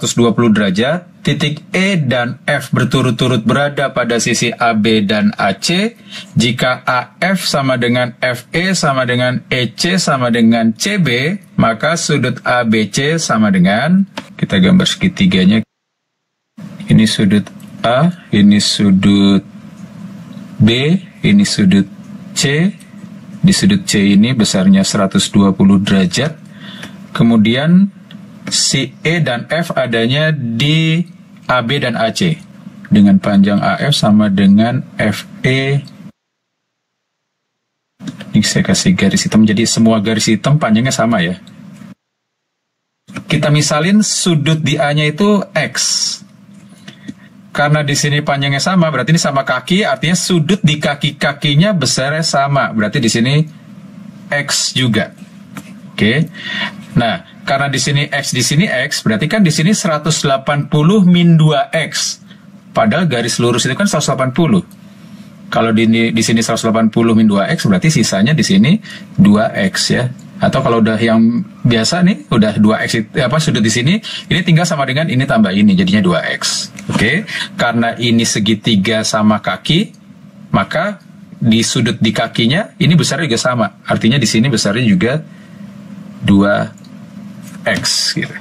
120 derajat, titik E dan F berturut-turut berada pada sisi AB dan AC. Jika AF sama dengan FE sama dengan EC sama dengan CB, maka sudut ABC sama dengan, kita gambar segitiganya, ini sudut A, ini sudut B, ini sudut C. Di sudut C ini besarnya 120 derajat. Kemudian si E dan F adanya di AB dan AC dengan panjang AF sama dengan FE. Ini saya kasih garis hitam, jadi semua garis hitam panjangnya sama ya. Kita misalin sudut di A-nya itu X. Karena di sini panjangnya sama, berarti ini sama kaki, artinya sudut di kaki-kakinya besarnya sama, berarti di sini X juga. Oke. Nah, karena di sini X, berarti kan di sini 180 min 2X. Padahal garis lurus itu kan 180. Kalau di sini 180 min 2X, berarti sisanya di sini 2X ya. Atau kalau udah yang biasa nih, udah 2X sudut di sini, ini tinggal sama dengan ini tambah ini, jadinya 2X. Oke, karena ini segitiga sama kaki, maka di sudut di kakinya ini besarnya juga sama. Artinya di sini besarnya juga 2X gitu.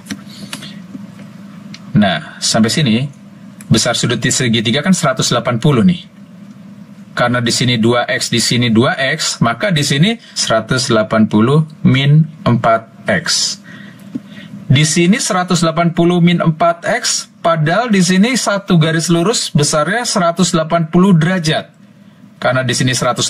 Nah, sampai sini besar sudut di segitiga kan 180 nih. Karena di sini 2X, di sini 2X, maka di sini 180 min 4X. Di sini 180 min 4X, padahal di sini satu garis lurus besarnya 180 derajat. Karena di sini 180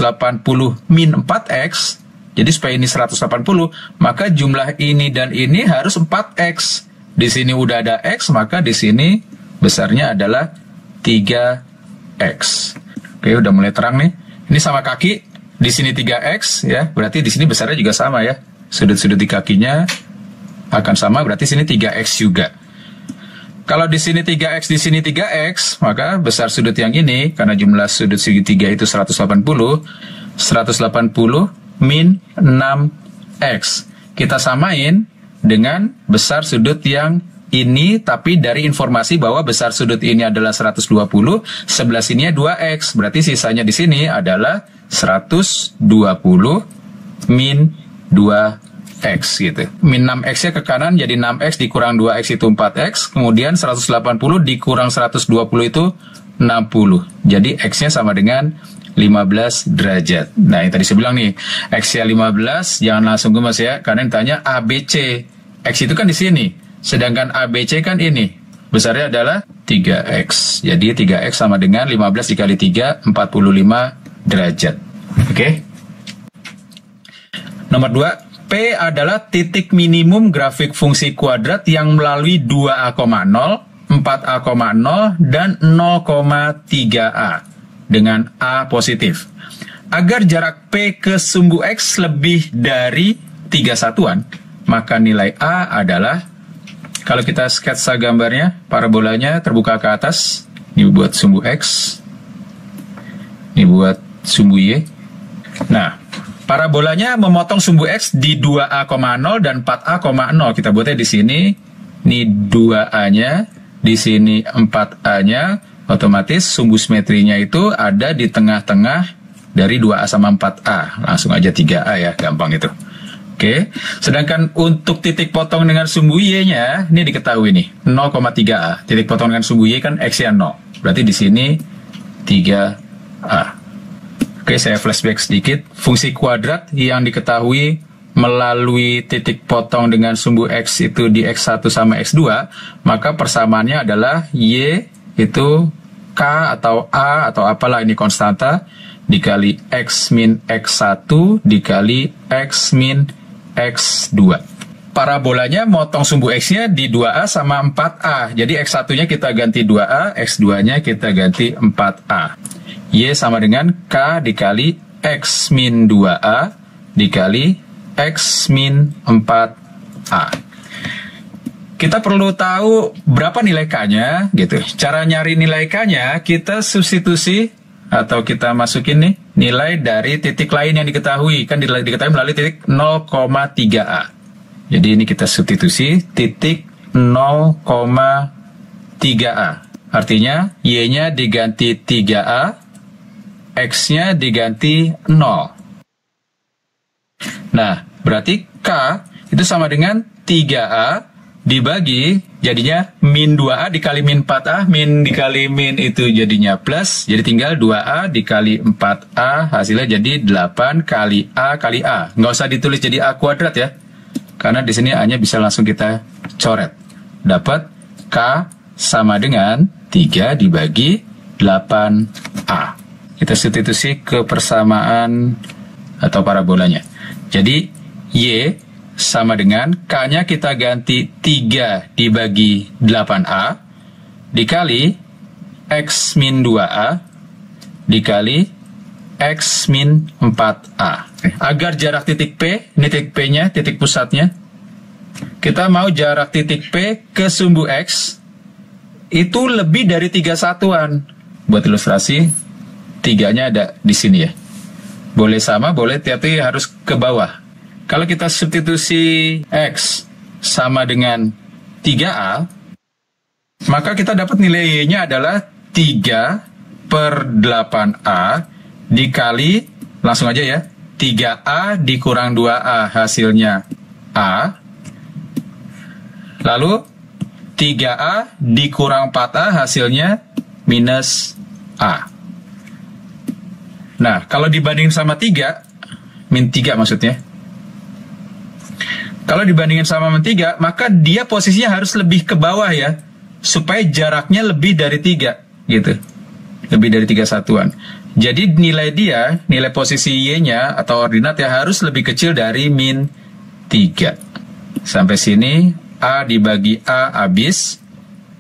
min 4X, jadi supaya ini 180, maka jumlah ini dan ini harus 4X. Di sini udah ada X, maka di sini besarnya adalah 3X. Oke, udah mulai terang nih. Ini sama kaki, di sini 3X ya, berarti di sini besarnya juga sama ya. Sudut-sudut di kakinya akan sama, berarti sini 3X juga. Kalau di sini 3X, di sini 3X, maka besar sudut yang ini, karena jumlah sudut segitiga itu 180 min 6X. Kita samain dengan besar sudut yang ini, tapi dari informasi bahwa besar sudut ini adalah 120, sebelah sininya 2X, berarti sisanya di sini adalah 120 min 2X gitu. Min 6X-nya ke kanan jadi 6X dikurang 2X itu 4X, kemudian 180 dikurang 120 itu 60. Jadi X-nya sama dengan 15 derajat. Nah, yang tadi saya bilang nih, X-nya 15, jangan langsung gemes ya, karena yang tanya ABC. X itu kan di sini. Sedangkan ABC kan ini, besarnya adalah 3X. Jadi 3X sama dengan 15 dikali 3, 45 derajat. Oke? Nomor 2, P adalah titik minimum grafik fungsi kuadrat yang melalui 2A,0, 4A,0, dan 0,3A dengan A positif. Agar jarak P ke sumbu X lebih dari 3 satuan, maka nilai A adalah, kalau kita sketsa gambarnya, parabolanya terbuka ke atas. Ini buat sumbu X. Ini buat sumbu Y. Nah, parabolanya memotong sumbu X di 2A,0 dan 4A,0. Kita buatnya di sini. Ini 2A-nya. Di sini 4A-nya. Otomatis sumbu simetrinya itu ada di tengah-tengah dari 2A sama 4A. Langsung aja 3A ya, gampang itu. Oke, sedangkan untuk titik potong dengan sumbu Y-nya, ini diketahui nih, 0,3A. Titik potong dengan sumbu Y kan X-nya 0. Berarti di sini 3A. Oke, saya flashback sedikit. Fungsi kuadrat yang diketahui melalui titik potong dengan sumbu X itu di X1 sama X2, maka persamaannya adalah Y itu K atau A atau apalah ini konstanta, dikali X min X1 dikali X min X2. Parabolanya motong sumbu X-nya di 2A sama 4A. Jadi X1-nya kita ganti 2A, X2-nya kita ganti 4A. Y sama dengan K dikali X min 2A dikali X min 4A. Kita perlu tahu berapa nilai K-nya gitu. Cara nyari nilai K-nya, kita substitusi atau kita masukin nih nilai dari titik lain yang diketahui. Kan diketahui melalui titik 0,3A. Jadi ini kita substitusi titik 0,3 0,3A. Artinya, Y-nya diganti 3A, X-nya diganti 0. Nah, berarti K itu sama dengan 3A dibagi, jadinya min 2A dikali min 4A, min dikali min itu jadinya plus, jadi tinggal 2A dikali 4A, hasilnya jadi 8 kali A kali A. Nggak usah ditulis jadi A kuadrat ya, karena di sini A-nya bisa langsung kita coret. Dapat K sama dengan 3 dibagi 8A. Kita substitusi ke persamaan atau parabolanya. Jadi, Y sama dengan K-nya kita ganti 3 dibagi 8A dikali X min 2A dikali X min 4A. Agar jarak titik P, ini titik P-nya, titik pusatnya, kita mau jarak titik P ke sumbu X itu lebih dari 3 satuan. Buat ilustrasi, 3-nya ada di sini ya. Boleh sama, boleh, tapi harus ke bawah. Kalau kita substitusi X sama dengan 3A, maka kita dapat nilai Y-nya adalah 3 per 8A dikali, langsung aja ya, 3A dikurang 2A hasilnya A. Lalu 3A dikurang 4A hasilnya minus A. Nah, kalau dibandingin sama 3, min 3 maksudnya, kalau dibandingin sama min 3, maka dia posisinya harus lebih ke bawah ya, supaya jaraknya lebih dari 3, gitu. Lebih dari 3 satuan. Jadi nilai dia, nilai posisi Y-nya atau ordinat ya harus lebih kecil dari min 3. Sampai sini, A dibagi A habis,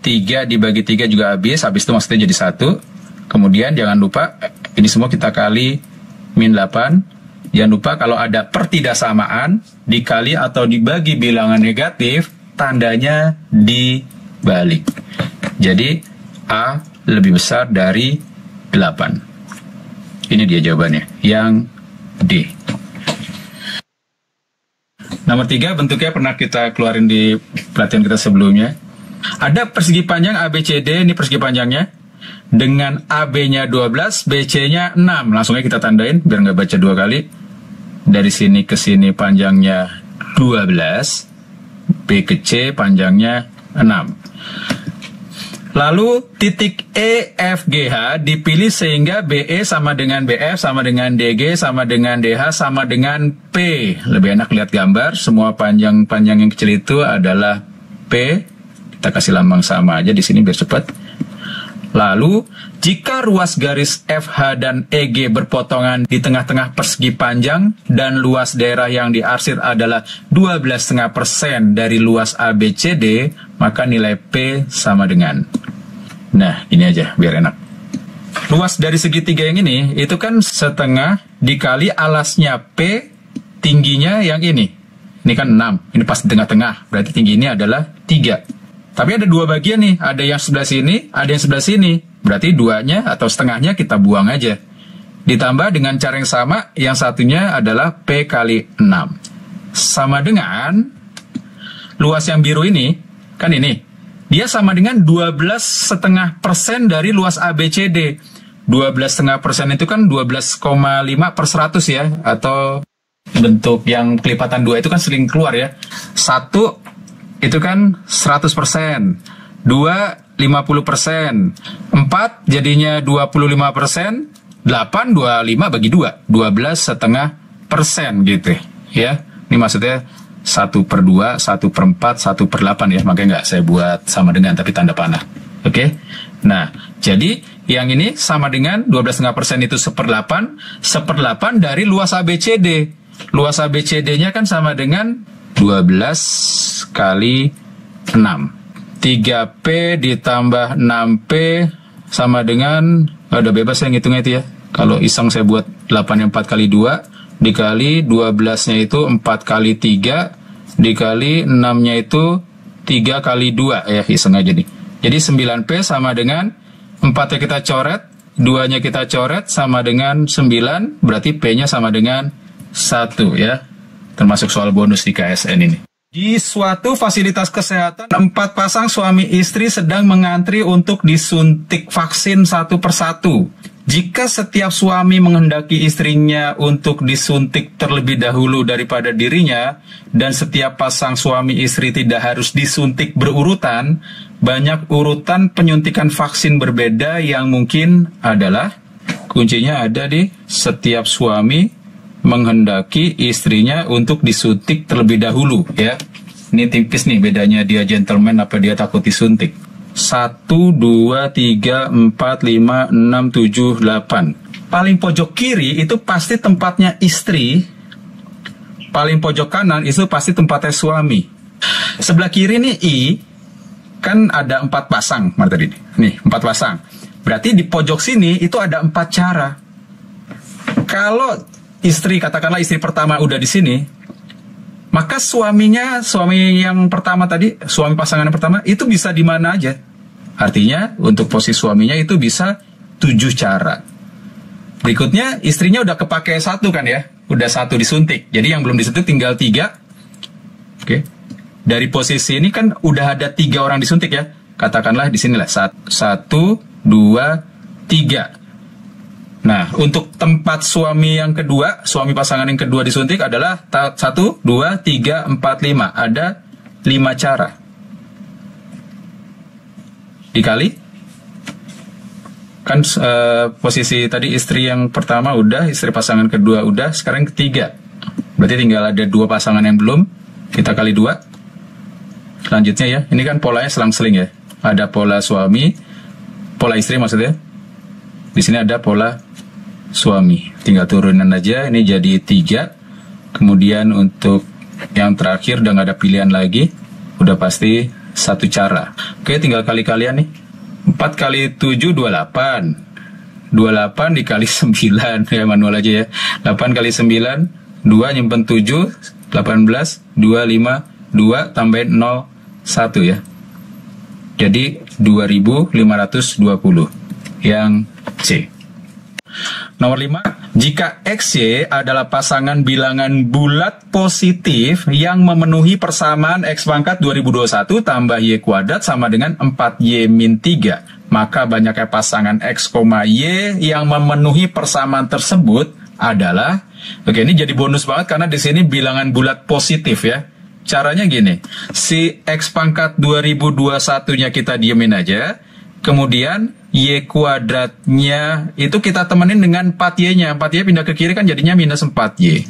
3 dibagi 3 juga habis itu maksudnya jadi 1. Kemudian jangan lupa, ini semua kita kali min 8. Jangan lupa kalau ada pertidaksamaan, dikali atau dibagi bilangan negatif, tandanya dibalik. Jadi, A lebih besar dari 8. Ini dia jawabannya, yang D. Nomor 3, bentuknya pernah kita keluarin di pelatihan kita sebelumnya. Ada persegi panjang ABCD, ini persegi panjangnya. Dengan AB-nya 12, BC-nya 6. Langsung aja kita tandain, biar nggak baca 2 kali. Dari sini ke sini panjangnya 12, B ke C panjangnya 6. Lalu titik E, F, G, H dipilih sehingga BE sama dengan BF, sama dengan DG, sama dengan DH, sama dengan P. Lebih enak lihat gambar, semua panjang-panjang yang kecil itu adalah P. Kita kasih lambang sama aja di sini biar cepat. Lalu, jika ruas garis FH dan EG berpotongan di tengah-tengah persegi panjang dan luas daerah yang diarsir adalah 12,5% dari luas ABCD, maka nilai P sama dengan. Nah, ini aja biar enak. Luas dari segitiga yang ini, itu kan setengah dikali alasnya P, tingginya yang ini. Ini kan 6, ini pas di tengah-tengah, berarti tinggi ini adalah 3. Tapi ada 2 bagian nih, ada yang sebelah sini, ada yang sebelah sini. Berarti 2-nya atau setengahnya kita buang aja. Ditambah dengan cara yang sama, yang satunya adalah P kali 6. Sama dengan, luas yang biru ini, kan ini, dia sama dengan 12,5% dari luas ABCD. 12,5% itu kan 12,5/100 ya, atau bentuk yang kelipatan 2 itu kan sering keluar ya. 1 itu kan 100%, 2 50%, 4 jadinya 25%, 8 25 bagi 2, 12,5% gitu ya. Ini maksudnya 1/2, 1/4, 1/8 ya, makanya nggak saya buat sama dengan tapi tanda panah. Oke. Nah, jadi yang ini sama dengan 12,5% itu 1/8, 1/8 dari luas ABCD. Luas ABCD-nya kan sama dengan 12 kali 6. 3P ditambah 6P sama dengan, udah bebas saya ngitungnya itu ya. Kalau iseng saya buat 8 yang 4 kali 2, dikali 12-nya itu 4 kali 3, dikali 6-nya itu 3 kali 2 ya, iseng aja nih. Jadi 9P sama dengan 4-nya kita coret, 2-nya kita coret sama dengan 9, berarti P-nya sama dengan 1 ya. Termasuk soal bonus di KSN ini. Di suatu fasilitas kesehatan, 4 pasang suami istri sedang mengantri untuk disuntik vaksin satu persatu. Jika setiap suami menghendaki istrinya untuk disuntik terlebih dahulu daripada dirinya, dan setiap pasang suami istri tidak harus disuntik berurutan, banyak urutan penyuntikan vaksin berbeda yang mungkin adalah, kuncinya ada di setiap suami menghendaki istrinya untuk disuntik terlebih dahulu, ya. Ini tipis nih bedanya, dia gentleman apa dia takut disuntik. 1, 2, 3, 4, 5, 6, 7, 8. Paling pojok kiri itu pasti tempatnya istri. Paling pojok kanan itu pasti tempatnya suami. Sebelah kiri nih I, kan ada 4 pasang, tadi nih 4 pasang. Berarti di pojok sini itu ada 4 cara. Kalau istri, katakanlah istri pertama udah di sini, maka suami yang pertama tadi, suami pasangan yang pertama, itu bisa di mana aja. Artinya, untuk posisi suaminya itu bisa 7 cara. Berikutnya, istrinya udah kepake 1 kan ya, udah 1 disuntik. Jadi yang belum disuntik tinggal 3. Oke. Dari posisi ini kan udah ada 3 orang disuntik ya. Katakanlah di sinilah 1, 2, 3. Nah, untuk tempat suami yang kedua, suami pasangan yang kedua disuntik adalah 1, 2, 3, 4, 5. Ada 5 cara. Dikali. Kan posisi tadi istri yang pertama udah, istri pasangan kedua udah, sekarang ketiga. Berarti tinggal ada 2 pasangan yang belum. Kita kali 2. Selanjutnya ya, ini kan polanya selang-seling ya. Ada pola suami, pola istri maksudnya. Di sini ada pola suami, tinggal turunan aja, ini jadi 3. Kemudian untuk yang terakhir udah nggak ada pilihan lagi, udah pasti 1 cara. Oke, tinggal kali-kalian nih. 4 kali 7, 28. 28 dikali 9, ya manual aja ya. 8 kali 9, 2 nyimpen 7, 18, 2, 5, 2 tambahin 0, 1 ya. Jadi 2520 yang C. Nomor 5, jika XY adalah pasangan bilangan bulat positif yang memenuhi persamaan X pangkat 2021 tambah Y kuadrat sama dengan 4Y min 3, maka banyaknya pasangan X, Y yang memenuhi persamaan tersebut adalah, oke ini jadi bonus banget karena di sini bilangan bulat positif ya. Caranya gini, si X pangkat 2021-nya kita diemin aja, kemudian Y kuadratnya itu kita temenin dengan 4Y-nya. 4Y pindah ke kiri kan jadinya minus 4Y.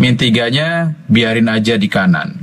Min 3-nya biarin aja di kanan.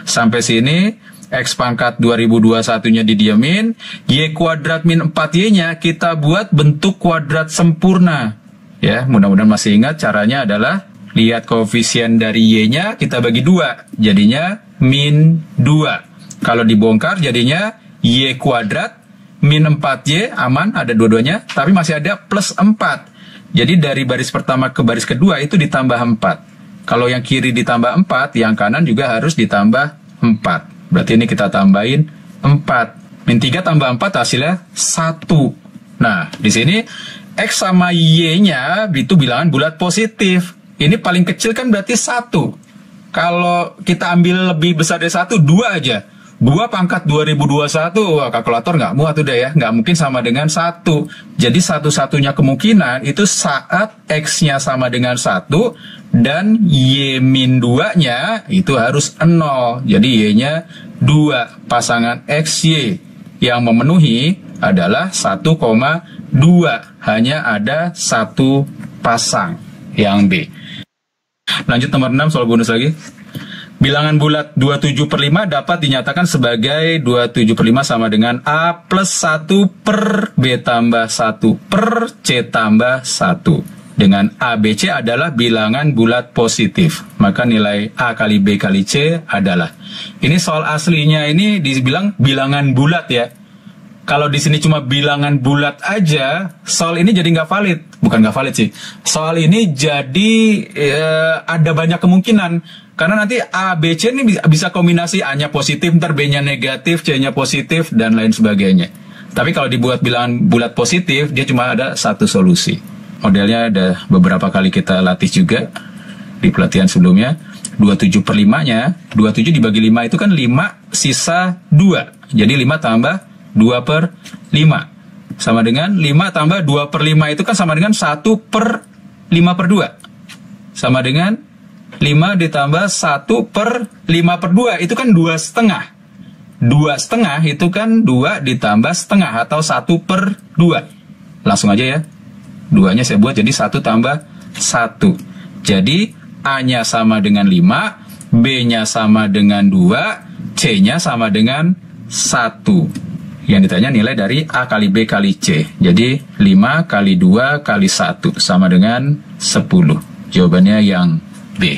Sampai sini, X pangkat 2021-nya didiemin. Y kuadrat min 4Y-nya kita buat bentuk kuadrat sempurna. Ya, mudah-mudahan masih ingat caranya adalah lihat koefisien dari Y-nya kita bagi 2. Jadinya min 2. Kalau dibongkar jadinya Y kuadrat min 4Y, aman, ada dua-duanya, tapi masih ada plus 4. Jadi dari baris pertama ke baris kedua itu ditambah 4. Kalau yang kiri ditambah 4, yang kanan juga harus ditambah 4. Berarti ini kita tambahin 4. Min 3 tambah 4 hasilnya 1. Nah, di sini X sama Y-nya itu bilangan bulat positif. Ini paling kecil kan berarti 1. Kalau kita ambil lebih besar dari 1, 2 aja. 2 pangkat 2021, wah kalkulator nggak muat udah ya, nggak mungkin sama dengan 1. Jadi satu-satunya kemungkinan itu saat X-nya sama dengan 1 dan Y min 2-nya itu harus 0. Jadi Y-nya 2. Pasangan XY yang memenuhi adalah 1,2. Hanya ada 1 pasang yang B. Lanjut nomor 6, soal bonus lagi. Bilangan bulat 27/5 dapat dinyatakan sebagai 27/5 sama dengan A plus 1 per B tambah 1 per C tambah 1. Dengan A, B, C adalah bilangan bulat positif. Maka nilai A kali B kali C adalah. Ini soal aslinya ini dibilang bilangan bulat ya. Kalau di sini cuma bilangan bulat aja, soal ini jadi nggak valid. Bukan nggak valid sih. Soal ini jadi ada banyak kemungkinan. Karena nanti A, B, C ini bisa kombinasi A-nya positif, ntar B-nya negatif, C-nya positif, dan lain sebagainya. Tapi kalau dibuat bilangan bulat positif, dia cuma ada 1 solusi. Modelnya ada beberapa kali kita latih juga di pelatihan sebelumnya. 27 per 5-nya, 27 dibagi 5 itu kan 5 sisa 2. Jadi 5 tambah 2 per 5. Sama dengan 5 tambah 2 per 5 itu kan sama dengan 1 per 5 per 2. Sama dengan 5 ditambah 1 per 5 per 2 itu kan 2 setengah. 2 setengah itu kan 2 ditambah setengah atau 1 per 2. Langsung aja ya. 2-nya saya buat jadi 1 tambah 1. Jadi A-nya sama dengan 5, B-nya sama dengan 2, C-nya sama dengan 1. Yang ditanya nilai dari A kali B kali C. Jadi 5 kali 2 kali 1 sama dengan 10. Jawabannya yang B.